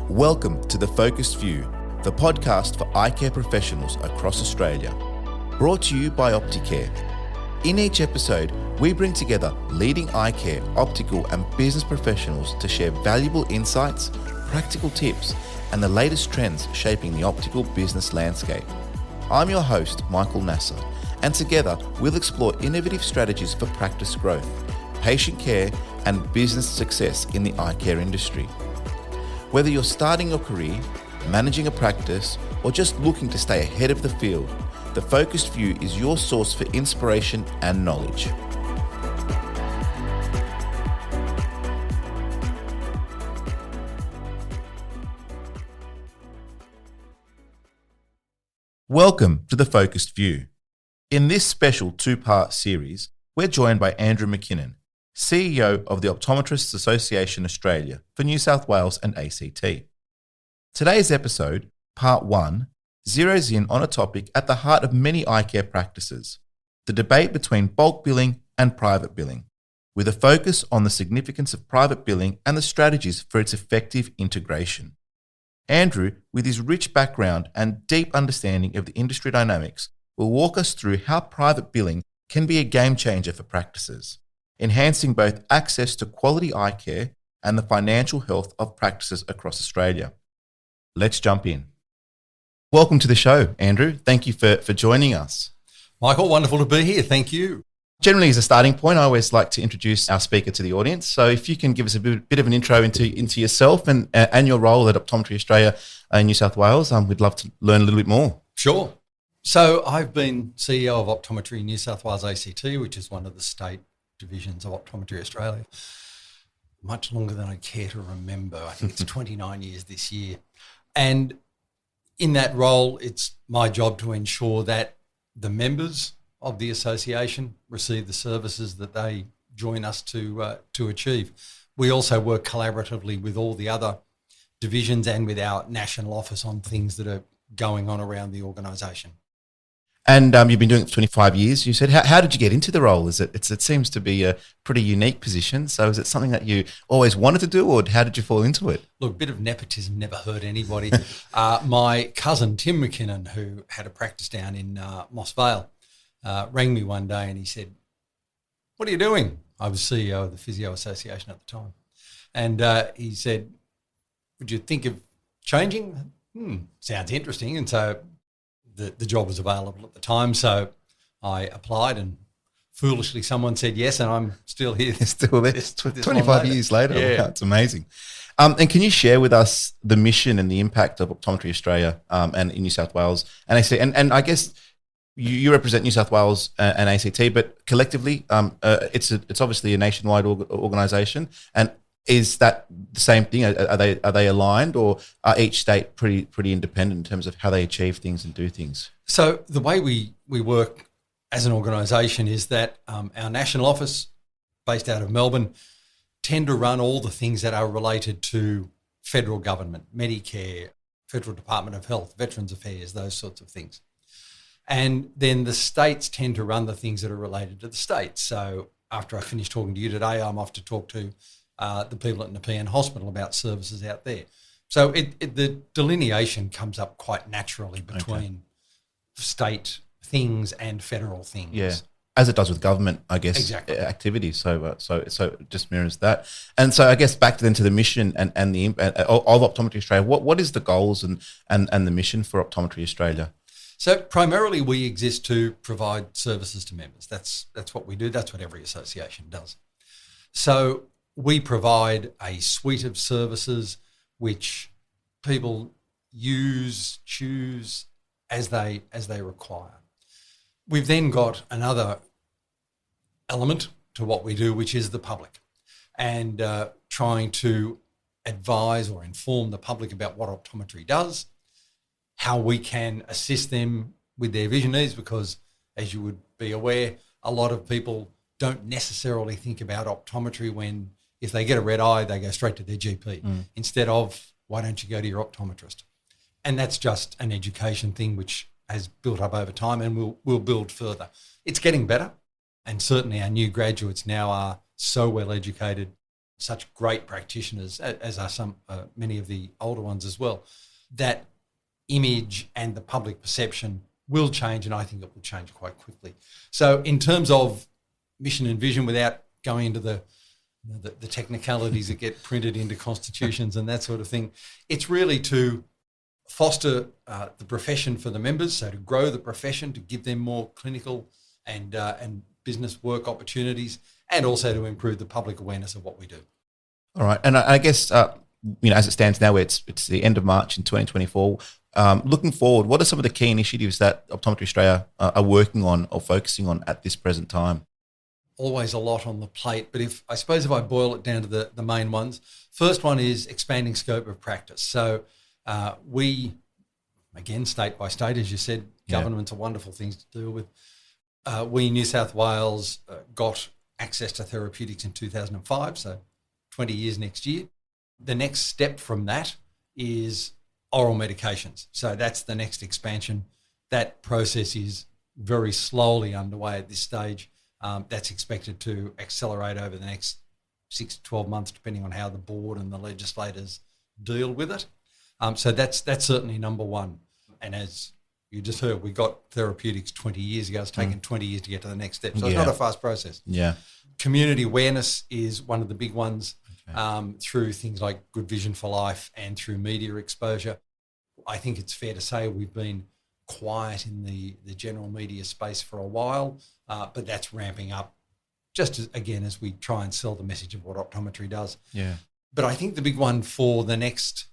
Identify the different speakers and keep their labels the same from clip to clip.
Speaker 1: Welcome to The Focused View, the podcast for eye care professionals across Australia. Brought to you by Opticare. In each episode, we bring together leading eye care, optical and business professionals to share valuable insights, practical tips, and the latest trends shaping the optical business landscape. I'm your host, Michael Nasser, and together we'll explore innovative strategies for practice growth, patient care, and business success in the eye care industry. Whether you're starting your career, managing a practice, or just looking to stay ahead of the field, The Focused View is your source for inspiration and knowledge. Welcome to The Focused View. In this special two-part series, we're joined by Andrew McKinnon, CEO of the Optometrists Association Australia for New South Wales and ACT. Today's episode, Part 1, zeroes in on a topic at the heart of many eye care practices, the debate between bulk billing and private billing, with a focus on the significance of private billing and the strategies for its effective integration. Andrew, with his rich background and deep understanding of the industry dynamics, will walk us through how private billing can be a game changer for practices, enhancing both access to quality eye care and the financial health of practices across Australia. Let's jump in. Welcome to the show, Andrew. Thank you for joining us.
Speaker 2: Michael, wonderful to be here. Thank you.
Speaker 1: Generally, as a starting point, I always like to introduce our speaker to the audience. So if you can give us a bit of an intro into yourself and your role at Optometry Australia in New South Wales, we'd love to learn a little bit more.
Speaker 2: Sure. So I've been CEO of Optometry New South Wales ACT, which is one of the state divisions of Optometry Australia, much longer than I care to remember. I think it's 29 years this year. And in that role, it's my job to ensure that the members of the association receive the services that they join us to achieve. We also work collaboratively with all the other divisions and with our national office on things that are going on around the organisation.
Speaker 1: And you've been doing it for 25 years, you said. How did you get into the role? It seems to be a pretty unique position. So is it something that you always wanted to do, or how did you fall into it?
Speaker 2: Look, a bit of nepotism never hurt anybody. My cousin, Tim McKinnon, who had a practice down in Moss Vale, rang me one day and he said, "What are you doing?" I was CEO of the Physio Association at the time. And he said, "Would you think of changing?" Sounds interesting. And so the job was available at the time, so I applied, and foolishly someone said yes, and I'm still here.
Speaker 1: Still there, 25 years later. Yeah. Wow, it's amazing. And can you share with us the mission and the impact of Optometry Australia and in New South Wales? And I guess you represent New South Wales and ACT, but collectively, it's obviously a nationwide organisation. And is that the same thing? Are they aligned, or are each state pretty independent in terms of how they achieve things and do things?
Speaker 2: So the way we work as an organisation is that our national office, based out of Melbourne, tend to run all the things that are related to federal government, Medicare, Federal Department of Health, Veterans Affairs, those sorts of things. And then the states tend to run the things that are related to the states. So after I finish talking to you today, I'm off to talk to the people at Nepean Hospital about services out there. So the delineation comes up quite naturally between state things and federal things.
Speaker 1: Yeah, as it does with government, I guess,
Speaker 2: exactly.
Speaker 1: Activities. So it just mirrors that. And so I guess back then to the mission and the impact of Optometry Australia. What is the goals and the mission for Optometry Australia?
Speaker 2: So primarily we exist to provide services to members. That's what we do. That's what every association does. So we provide a suite of services which people choose as they require. We've then got another element to what we do, which is the public, and trying to advise or inform the public about what optometry does, how we can assist them with their vision needs, because as you would be aware, a lot of people don't necessarily think about optometry when, if they get a red eye, they go straight to their GP instead of, why don't you go to your optometrist? And that's just an education thing which has built up over time, and we'll build further. It's getting better, and certainly our new graduates now are so well educated such great practitioners, as are many of the older ones as well, that image and the public perception will change, and I think it will change quite quickly. So in terms of mission and vision, without going into the technicalities that get printed into constitutions and that sort of thing, it's really to foster the profession for the members, so to grow the profession, to give them more clinical and business work opportunities, and also to improve the public awareness of what we do.
Speaker 1: All right. And I guess, as it stands now, it's the end of March in 2024. Looking forward, what are some of the key initiatives that Optometry Australia are working on or focusing on at this present time?
Speaker 2: Always a lot on the plate, but if I boil it down to the main ones, first one is expanding scope of practice. So we, again, state by state, as you said, governments are wonderful things to deal with. We in New South Wales got access to therapeutics in 2005, so 20 years next year. The next step from that is oral medications. So that's the next expansion. That process is very slowly underway at this stage. That's expected to accelerate over the next 6 to 12 months, depending on how the board and the legislators deal with it. So that's certainly number one. And as you just heard, we got therapeutics 20 years ago. It's taken 20 years to get to the next step. So it's not a fast process.
Speaker 1: Yeah.
Speaker 2: Community awareness is one of the big ones, through things like Good Vision for Life and through media exposure. I think it's fair to say we've been quiet in the general media space for a while, but that's ramping up just as we try and sell the message of what optometry does.
Speaker 1: Yeah.
Speaker 2: But I think the big one for the next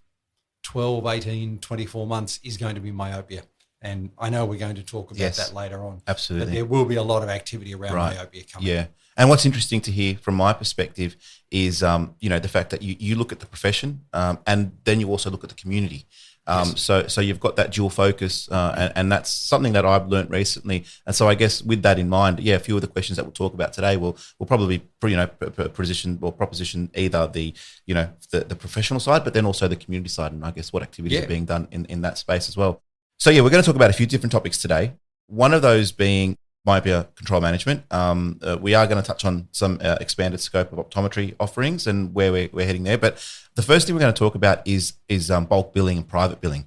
Speaker 2: 12, 18, 24 months is going to be myopia. And I know we're going to talk about that later on.
Speaker 1: Absolutely.
Speaker 2: But there will be a lot of activity around myopia coming.
Speaker 1: Yeah. And what's interesting to hear from my perspective is, the fact that you look at the profession and then you also look at the community. So you've got that dual focus, and that's something that I've learned recently. And so I guess with that in mind, a few of the questions that we'll talk about today will probably proposition either the professional side, but then also the community side, and I guess what activities are being done in that space as well. So we're going to talk about a few different topics today. One of those being myopia control management. We are going to touch on some expanded scope of optometry offerings and where we're heading there. But the first thing we're going to talk about is bulk billing and private billing,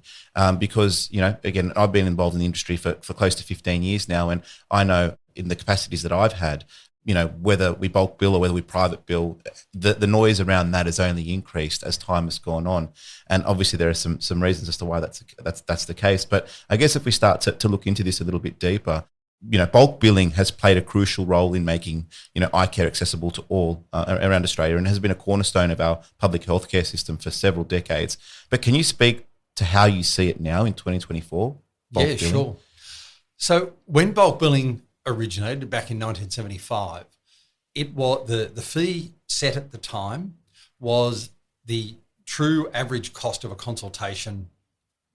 Speaker 1: because again, I've been involved in the industry for close to 15 years now, and I know in the capacities that I've had, whether we bulk bill or whether we private bill, the noise around that has only increased as time has gone on. And obviously there are some reasons as to why that's the case. But I guess if we start to look into this a little bit deeper, bulk billing has played a crucial role in making, eye care accessible to all around Australia, and has been a cornerstone of our public healthcare system for several decades. But can you speak to how you see it now in 2024?
Speaker 2: Yeah, sure. So when bulk billing originated back in 1975, it was the fee set at the time was the true average cost of a consultation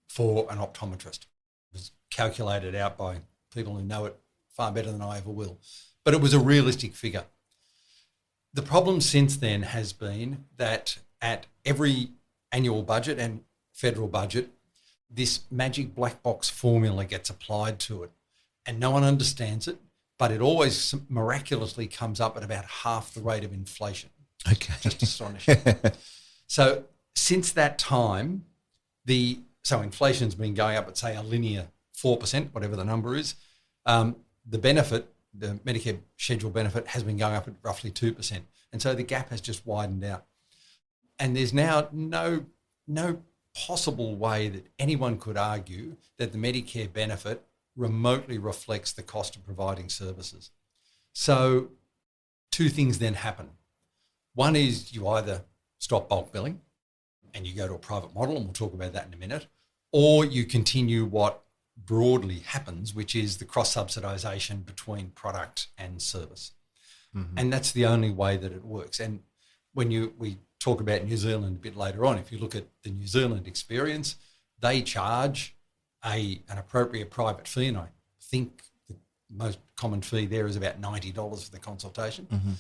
Speaker 2: for an optometrist. It was calculated out by people who know it far better than I ever will. But it was a realistic figure. The problem since then has been that at every annual budget and federal budget, this magic black box formula gets applied to it, and no one understands it, but it always miraculously comes up at about half the rate of inflation.
Speaker 1: Okay.
Speaker 2: Just astonishing. So since that time, inflation's been going up at, say, a linear 4%, whatever the number is. The benefit, the Medicare schedule benefit, has been going up at roughly 2%. And so the gap has just widened out. And there's now no possible way that anyone could argue that the Medicare benefit remotely reflects the cost of providing services. So two things then happen. One is you either stop bulk billing and you go to a private model, and we'll talk about that in a minute, or you continue what broadly happens, which is the cross-subsidisation between product and service. Mm-hmm. And that's the only way that it works. And when we talk about New Zealand a bit later on, if you look at the New Zealand experience, they charge an appropriate private fee, and I think the most common fee there is about $90 for the consultation, mm-hmm.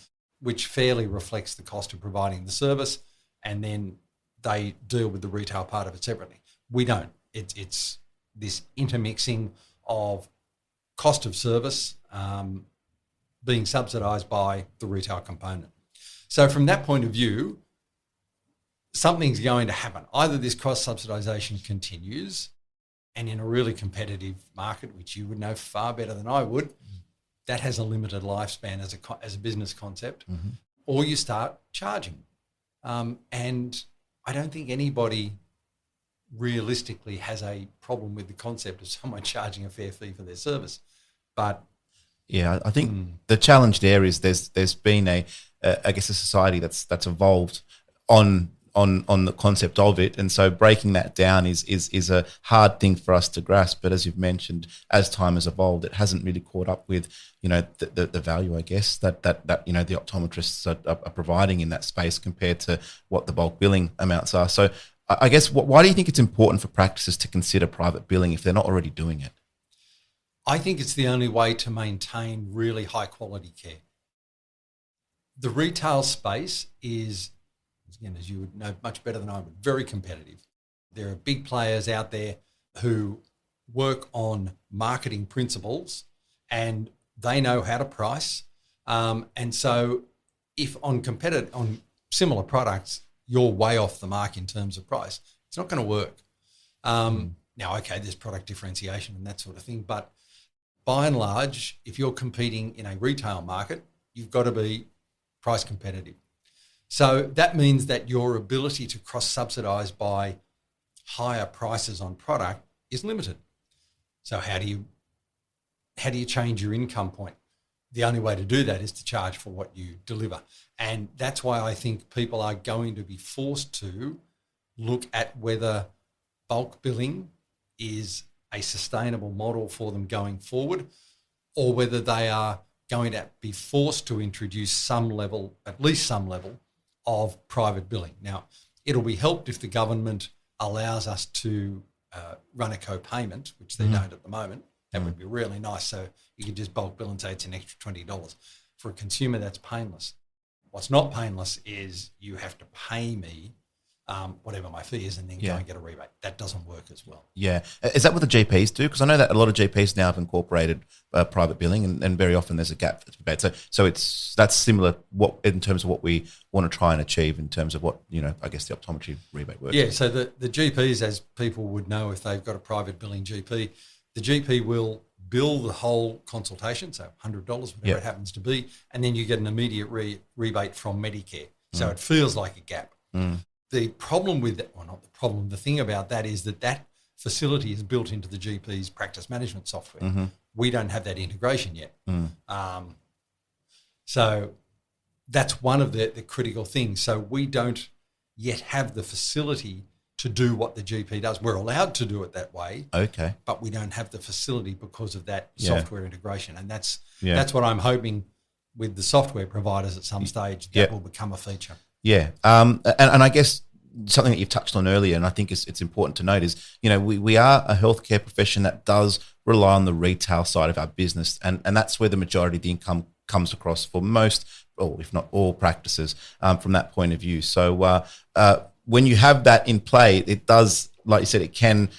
Speaker 2: which fairly reflects the cost of providing the service, and then they deal with the retail part of it separately. We don't. It's this intermixing of cost of service being subsidised by the retail component. So from that point of view, something's going to happen. Either this cross-subsidisation continues, and in a really competitive market, which you would know far better than I would, that has a limited lifespan as a business concept, or you start charging. And I don't think anybody realistically has a problem with the concept of someone charging a fair fee for their service. But
Speaker 1: yeah, I think the challenge there is there's been a society that's evolved on the concept of it, and so breaking that down is a hard thing for us to grasp. But as you've mentioned, as time has evolved, it hasn't really caught up with the value, I guess, that the optometrists are providing in that space compared to what the bulk billing amounts are. So I guess why do you think it's important for practices to consider private billing if they're not already doing it?
Speaker 2: I think it's the only way to maintain really high quality care. The retail space is, again, as you would know much better than I would, very competitive. There are big players out there who work on marketing principles and they know how to price. And so if on similar products, you're way off the mark in terms of price, it's not going to work. Now, okay, there's product differentiation and that sort of thing, but by and large, if you're competing in a retail market, you've got to be price competitive. So that means that your ability to cross-subsidise by higher prices on product is limited. So how do you change your income point? The only way to do that is to charge for what you deliver. And that's why I think people are going to be forced to look at whether bulk billing is a sustainable model for them going forward, or whether they are going to be forced to introduce at least some level of private billing. Now, it'll be helped if the government allows us to run a co-payment, which they don't at the moment. That would be really nice. So you could just bulk bill and say it's an extra $20. For a consumer, that's painless. What's not painless is you have to pay me whatever my fee is and then go and get a rebate. That doesn't work as well. Yeah.
Speaker 1: Is that what the GPs do? Because I know that a lot of GPs now have incorporated private billing and very often there's a gap that's prepared. So that's similar in terms of what we want to try and achieve in terms of what, I guess the optometry rebate works.
Speaker 2: Yeah, so the GPs, as people would know if they've got a private billing GP, the GP will bill the whole consultation, so $100, whatever it happens to be, and then you get an immediate rebate from Medicare. So it feels like a gap. The problem with that, well, not the problem, the thing about that is that facility is built into the GP's practice management software. We don't have that integration yet. So that's one of the critical things. So we don't yet have the facility to do what the GP does. We're allowed to do it that way.
Speaker 1: Okay.
Speaker 2: But we don't have the facility because of that software integration. And that's what I'm hoping with the software providers at some stage that will become a feature.
Speaker 1: Yeah. And I guess something that you've touched on earlier, and I think it's important to note is, we are a healthcare profession that does rely on the retail side of our business. And that's where the majority of the income comes across for most, or if not all practices from that point of view. So when you have that in play, it does, like you said, it can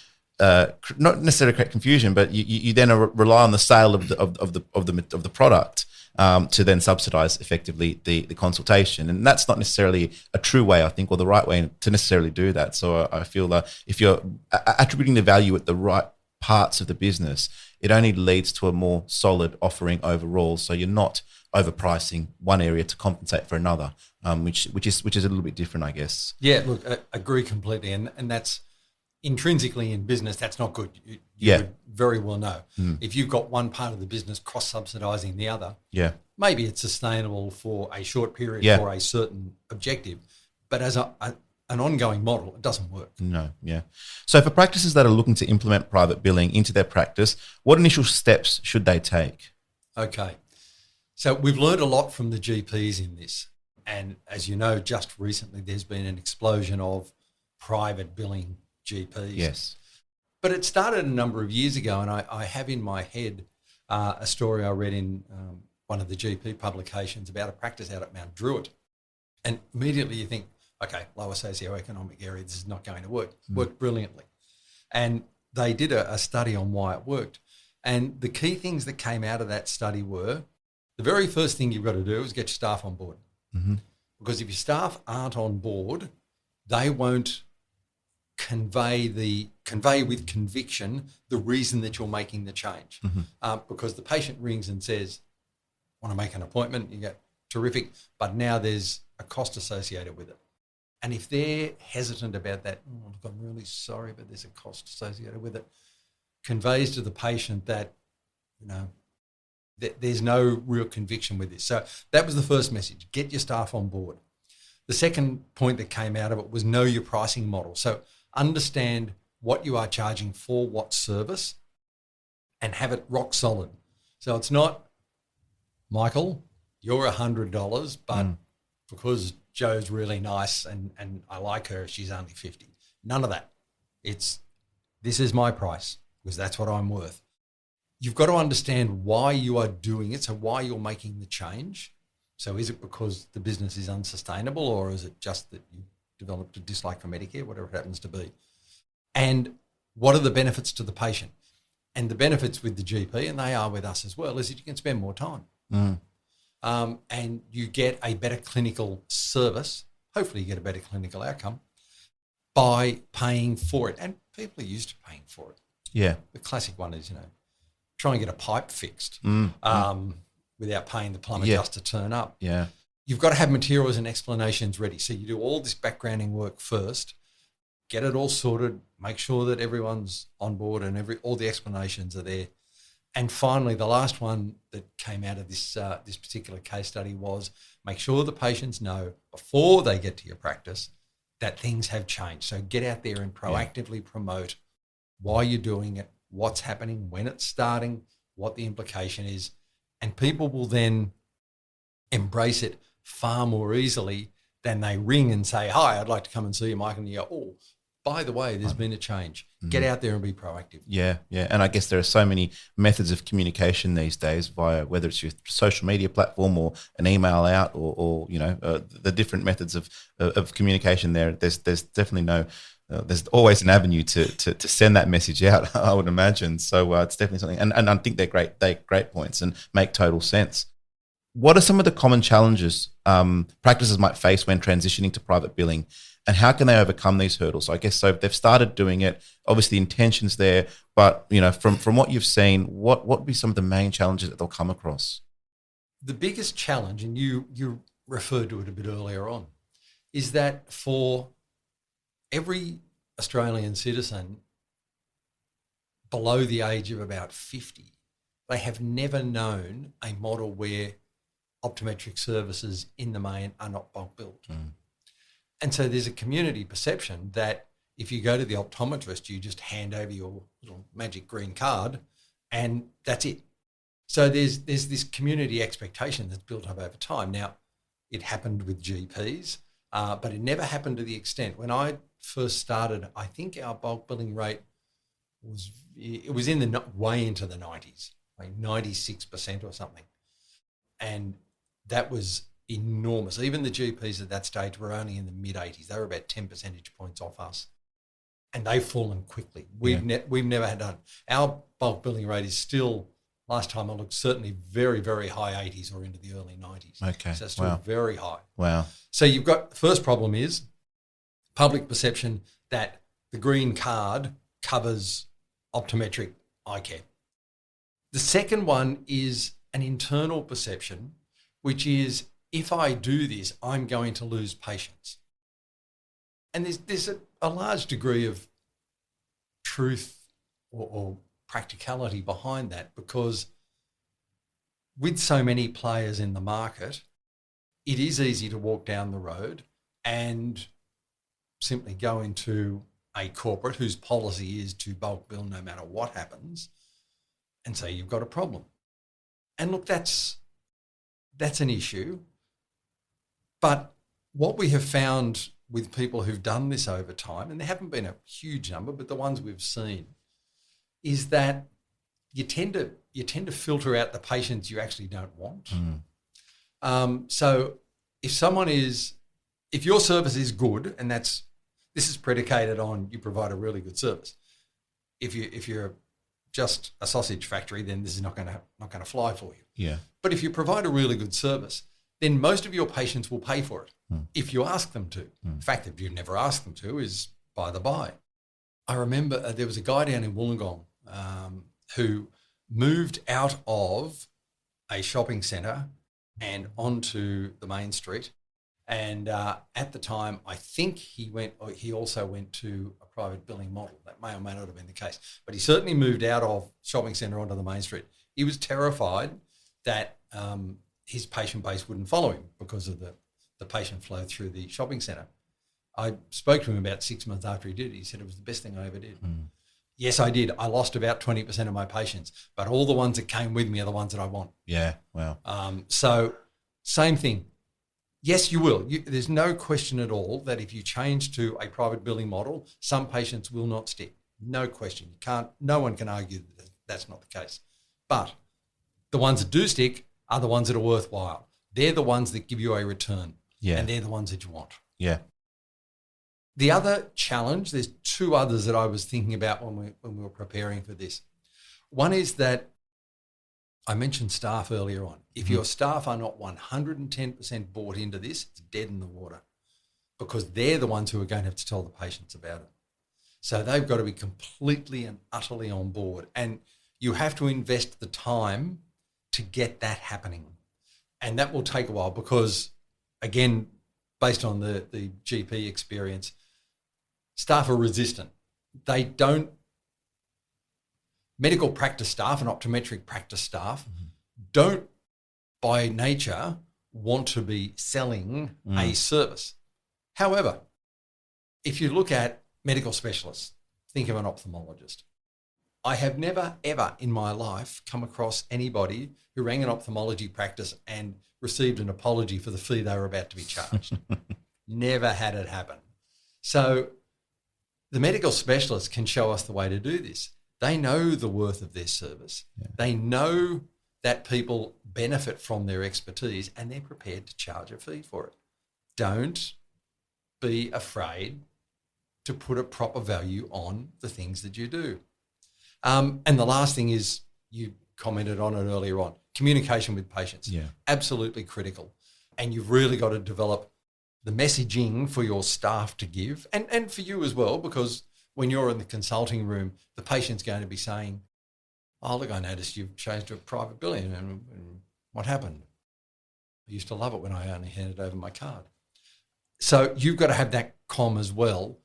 Speaker 1: not necessarily create confusion, but you then rely on the sale of the product to then subsidise effectively the consultation, and that's not necessarily a true way, I think, or the right way to necessarily do that. So I feel that if you're attributing the value at the right parts of the business, it only leads to a more solid offering overall. So you're not overpricing one area to compensate for another, which is a little bit different, I guess.
Speaker 2: Yeah, look, I agree completely, and that's intrinsically in business, that's not good. You would very well know. If you've got one part of the business cross-subsidising the other, maybe it's sustainable for a short period for a certain objective, but as an ongoing model, it doesn't work.
Speaker 1: No, yeah. So for practices that are looking to implement private billing into their practice, what initial steps should they take?
Speaker 2: Okay. So we've learned a lot from the GPs in this. And as you know, just recently there's been an explosion of private billing GPs.
Speaker 1: Yes.
Speaker 2: But it started a number of years ago, and I have in my head a story I read in one of the GP publications about a practice out at Mount Druitt. And immediately you think, okay, lower socioeconomic area, this is not going to work. Worked brilliantly. And they did a study on why it worked. And the key things that came out of that study were, the very first thing you've got to do is get your staff on board. Because if your staff aren't on board, they won't convey with conviction the reason that you're making the change. Because the patient rings and says, want to make an appointment, you go, terrific, but now there's a cost associated with it. And if they're hesitant about that, look, I'm really sorry, but there's a cost associated with it, conveys to the patient that, there's no real conviction with this. So that was the first message, get your staff on board. The second point that came out of it was know your pricing model. So understand what you are charging for what service and have it rock solid. So it's not, Michael, you're $100, but because Joe's really nice and I like her, she's only 50. None of that. This is my price because that's what I'm worth. You've got to understand why you are doing it, so why you're making the change. So is it because the business is unsustainable, or is it just that you developed a dislike for Medicare, whatever it happens to be? And what are the benefits to the patient? And the benefits with the GP, and they are with us as well, is that you can spend more time. And you get a better clinical service. Hopefully you get a better clinical outcome by paying for it. And people are used to paying for it.
Speaker 1: Yeah.
Speaker 2: The classic one is, try and get a pipe fixed without paying the plumber just to turn up.
Speaker 1: Yeah.
Speaker 2: You've got to have materials and explanations ready. So you do all this backgrounding work first, get it all sorted, make sure that everyone's on board and all the explanations are there. And finally, the last one that came out of this particular case study was make sure the patients know before they get to your practice that things have changed. So get out there and proactively promote why you're doing it, what's happening, when it's starting, what the implication is. And people will then embrace it far more easily than they ring and say, hi, I'd like to come and see you, Mike. And you go, oh, by the way, there's been a change. Get out there and be proactive. Yeah.
Speaker 1: And I guess there are so many methods of communication these days via whether it's your social media platform or an email out or the different methods of communication there. There's definitely there's always an avenue to send that message out, I would imagine. So it's definitely something. And I think they're great points and make total sense. What are some of the common challenges practices might face when transitioning to private billing? And how can they overcome these hurdles? I guess so. They've started doing it. Obviously, the intention's there, but from what you've seen, what would be some of the main challenges that they'll come across?
Speaker 2: The biggest challenge, and you referred to it a bit earlier on, is that for every Australian citizen below the age of about 50, they have never known a model where optometric services in the main are not bulk billed. And so there's a community perception that if you go to the optometrist, you just hand over your little magic green card and that's it. So there's this community expectation that's built up over time. Now, it happened with GPs, but it never happened to the extent. When I first started, I think our bulk billing rate was in way into the 90s, like 96% or something. And that was enormous. Even the GPs at that stage were only in the mid-80s. They were about 10 percentage points off us. And they've fallen quickly. We've never had done. Our bulk billing rate is still, last time I looked, certainly very, very high 80s or into the early 90s.
Speaker 1: Okay.
Speaker 2: So it's still very high.
Speaker 1: Wow.
Speaker 2: So you've got, the first problem is public perception that the green card covers optometric eye care. The second one is an internal perception, which is, if I do this, I'm going to lose patients. And there's a large degree of truth or practicality behind that, because with so many players in the market, it is easy to walk down the road and simply go into a corporate whose policy is to bulk bill no matter what happens and say you've got a problem. And look, that's an issue. But what we have found with people who've done this over time, and there haven't been a huge number, but the ones we've seen, is that you tend to filter out the patients you actually don't want. So if your service is good, and this is predicated on you provide a really good service. If you're just a sausage factory, then this is not going to fly for you.
Speaker 1: Yeah.
Speaker 2: But if you provide a really good service, then most of your patients will pay for it if you ask them to. The fact that you never ask them to is by the by. I remember there was a guy down in Wollongong who moved out of a shopping centre and onto the main street. And at the time, I think he also went to a private billing model. That may or may not have been the case. But he certainly moved out of shopping centre onto the main street. He was terrified that his patient base wouldn't follow him because of the patient flow through the shopping centre. I spoke to him about 6 months after he did it. He said it was the best thing I ever did. Yes, I did. I lost about 20% of my patients, but all the ones that came with me are the ones that I want.
Speaker 1: Yeah, wow.
Speaker 2: So same thing. Yes, you will. There's no question at all that if you change to a private billing model, some patients will not stick. No question. No one can argue that that's not the case. But the ones that do stick are the ones that are worthwhile. They're the ones that give you a return.
Speaker 1: Yeah.
Speaker 2: And they're the ones that you want.
Speaker 1: Yeah.
Speaker 2: The other challenge, there's two others that I was thinking about when we were preparing for this. One is that I mentioned staff earlier on. If your staff are not 110% bought into this, it's dead in the water because they're the ones who are going to have to tell the patients about it. So they've got to be completely and utterly on board. And you have to invest the time to get that happening. And that will take a while because, again, based on the GP experience, staff are resistant. Medical practice staff and optometric practice staff don't by nature want to be selling a service. However, if you look at medical specialists, think of an ophthalmologist. I have never, ever in my life come across anybody who rang an ophthalmology practice and received an apology for the fee they were about to be charged. Never had it happen. So the medical specialists can show us the way to do this. They know the worth of their service. Yeah. They know that people benefit from their expertise and they're prepared to charge a fee for it. Don't be afraid to put a proper value on the things that you do. And the last thing is, you commented on it earlier on, communication with patients. Yeah. Absolutely critical. And you've really got to develop the messaging for your staff to give and for you as well, because when you're in the consulting room, the patient's going to be saying, oh, look, I noticed you've changed to a private billing and what happened? I used to love it when I only handed over my card. So you've got to have that comm as well,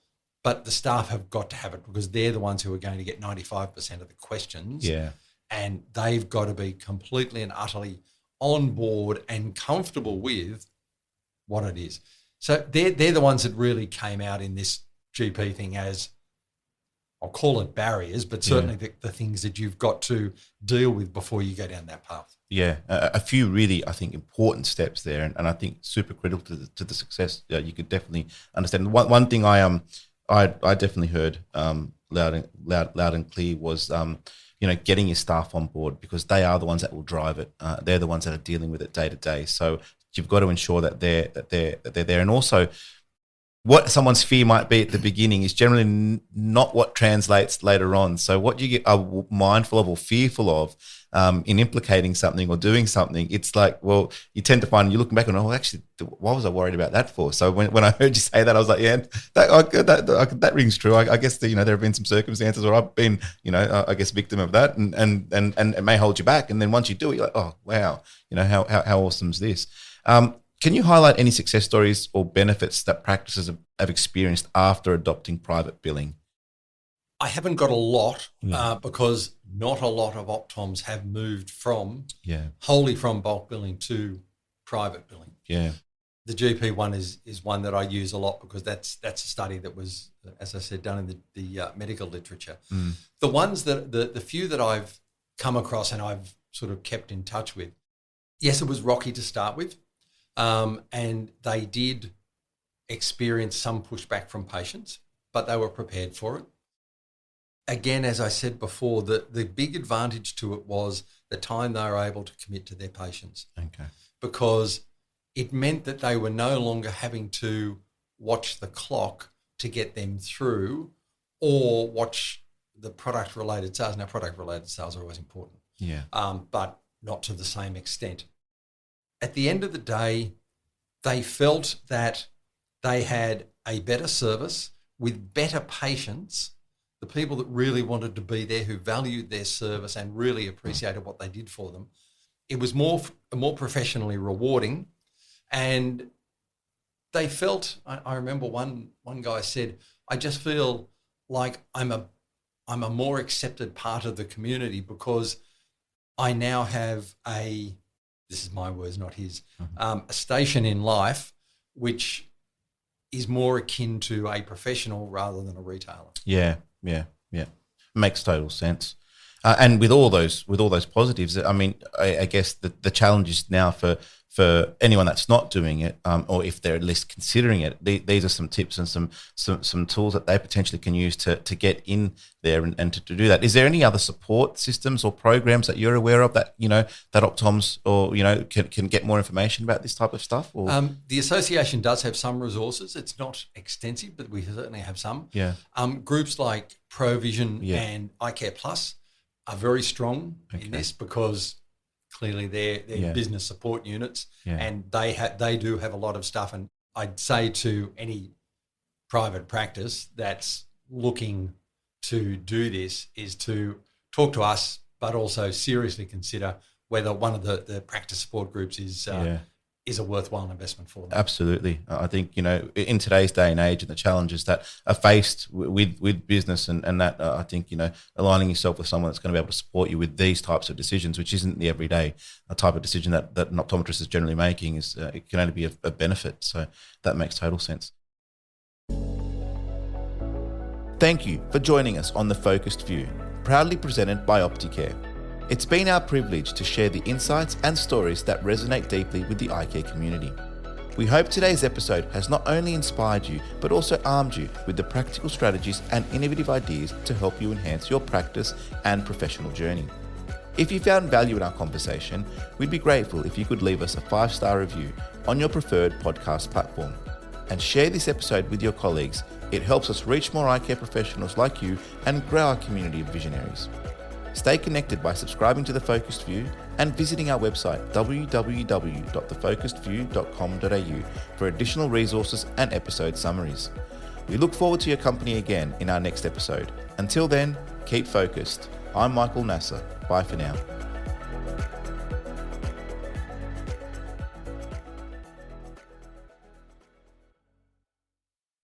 Speaker 2: but the staff have got to have it because they're the ones who are going to get 95% of the questions.
Speaker 1: Yeah.
Speaker 2: And they've got to be completely and utterly on board and comfortable with what it is. So they're the ones that really came out in this GP thing as, I'll call it barriers, but certainly the things that you've got to deal with before you go down that path.
Speaker 1: Yeah, a few really, I think, important steps there, and I think super critical to the success. You could definitely understand. One thing I definitely heard loud and clear was getting your staff on board, because they are the ones that will drive it. They're the ones that are dealing with it day to day. So you've got to ensure that they're there, and also what someone's fear might be at the beginning is generally not what translates later on. So what you are mindful of or fearful of in implicating something or doing something, it's like, well, you tend to find, you're looking back and, oh, actually, what was I worried about that for? So when I heard you say that, I was like, yeah, that rings true. I guess that, there have been some circumstances where I've been, I guess, victim of that, and it may hold you back. And then once you do it, you're like, oh, wow, how awesome is this? Can you highlight any success stories or benefits that practices have experienced after adopting private billing?
Speaker 2: I haven't got a lot because not a lot of optoms have moved wholly from bulk billing to private billing.
Speaker 1: Yeah.
Speaker 2: The GP one is one that I use a lot because that's a study that was, as I said, done in the medical literature. The ones that the few that I've come across and I've sort of kept in touch with, yes, it was rocky to start with. And they did experience some pushback from patients, but they were prepared for it. Again, as I said before, the big advantage to it was the time they were able to commit to their patients.
Speaker 1: Okay.
Speaker 2: Because it meant that they were no longer having to watch the clock to get them through or watch the product-related sales. Now, product-related sales are always important,
Speaker 1: but
Speaker 2: not to the same extent. at the end of the day, they felt that they had a better service with better patients, the people that really wanted to be there, who valued their service and really appreciated what they did for them. It was more professionally rewarding, and they felt, I remember one guy said, I just feel like I'm a more accepted part of the community because I now have this is my words, not his, a station in life which is more akin to a professional rather than a retailer.
Speaker 1: Yeah. Makes total sense. And with all those positives, I mean, I guess the challenge is now for anyone that's not doing it, or if they're at least considering it, these are some tips and some tools that they potentially can use to get in there and to do that. Is there any other support systems or programs that you're aware of that, that Optoms or, can get more information about this type of stuff? Or?
Speaker 2: The association does have some resources. It's not extensive, but we certainly have some.
Speaker 1: Yeah.
Speaker 2: Groups like Provision and eyecare Plus are very strong in this because clearly they're business support units, and they do have a lot of stuff. And I'd say to any private practice that's looking to do this is to talk to us, but also seriously consider whether one of the practice support groups is a worthwhile investment for them.
Speaker 1: Absolutely. I think, in today's day and age and the challenges that are faced with business and that, I think, aligning yourself with someone that's going to be able to support you with these types of decisions, which isn't the everyday type of decision that an optometrist is generally making, is it can only be a benefit. So that makes total sense. Thank you for joining us on The Focused View, proudly presented by Opticare. It's been our privilege to share the insights and stories that resonate deeply with the eye care community. We hope today's episode has not only inspired you, but also armed you with the practical strategies and innovative ideas to help you enhance your practice and professional journey. If you found value in our conversation, we'd be grateful if you could leave us a 5-star review on your preferred podcast platform. And share this episode with your colleagues. It helps us reach more eye care professionals like you and grow our community of visionaries. Stay connected by subscribing to The Focused View and visiting our website www.thefocusedview.com.au for additional resources and episode summaries. We look forward to your company again in our next episode. Until then, keep focused. I'm Michael Nasser. Bye for now.